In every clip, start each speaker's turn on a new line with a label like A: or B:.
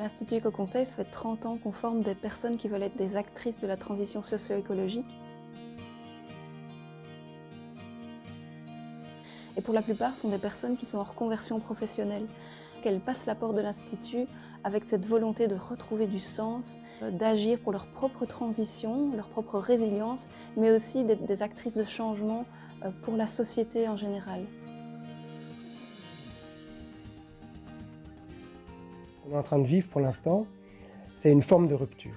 A: À l'Institut Éco-Conseil, ça fait 30 ans qu'on forme des personnes qui veulent être des actrices de la transition socio-écologique. Et pour la plupart, ce sont des personnes qui sont en reconversion professionnelle. Elles passent la porte de l'Institut avec cette volonté de retrouver du sens, d'agir pour leur propre transition, leur propre résilience, mais aussi d'être des actrices de changement pour la société en général.
B: On est en train de vivre pour l'instant, c'est une forme de rupture.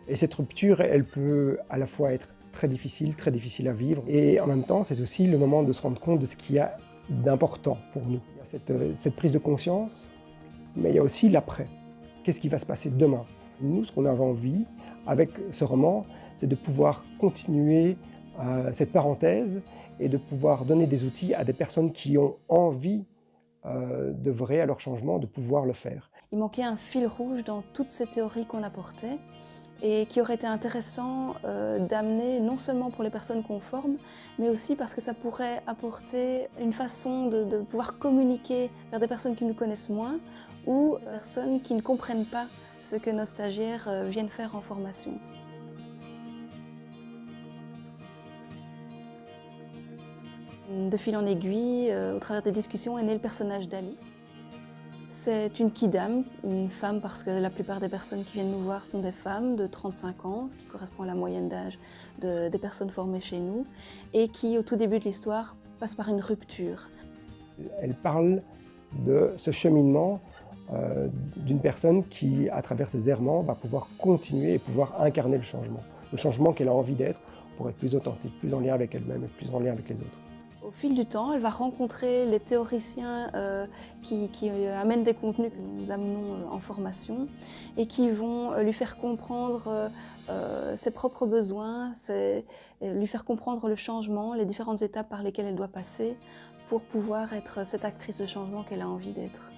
B: Et cette rupture, elle peut à la fois être très difficile à vivre, et en même temps, c'est aussi le moment de se rendre compte de ce qu'il y a d'important pour nous. Il y a cette prise de conscience, mais il y a aussi l'après. Qu'est-ce qui va se passer demain? Nous, ce qu'on avait envie, avec ce roman, c'est de pouvoir continuer cette parenthèse et de pouvoir donner des outils à des personnes qui ont envie d'œuvrer à leur changement, de pouvoir le faire.
A: Il manquait un fil rouge dans toutes ces théories qu'on apportait et qui aurait été intéressant d'amener non seulement pour les personnes qu'on forme, mais aussi parce que ça pourrait apporter une façon de pouvoir communiquer vers des personnes qui nous connaissent moins ou des personnes qui ne comprennent pas ce que nos stagiaires viennent faire en formation. De fil en aiguille, au travers des discussions, est né le personnage d'Alice. C'est une kidam, une femme parce que la plupart des personnes qui viennent nous voir sont des femmes de 35 ans, ce qui correspond à la moyenne d'âge des personnes formées chez nous, et qui, au tout début de l'histoire, passe par une rupture.
B: Elle parle de ce cheminement d'une personne qui, à travers ses errements, va pouvoir continuer et pouvoir incarner le changement qu'elle a envie d'être pour être plus authentique, plus en lien avec elle-même et plus en lien avec les autres.
A: Au fil du temps, elle va rencontrer les théoriciens qui amènent des contenus que nous amenons en formation et qui vont lui faire comprendre ses propres besoins, lui faire comprendre le changement, les différentes étapes par lesquelles elle doit passer pour pouvoir être cette actrice de changement qu'elle a envie d'être.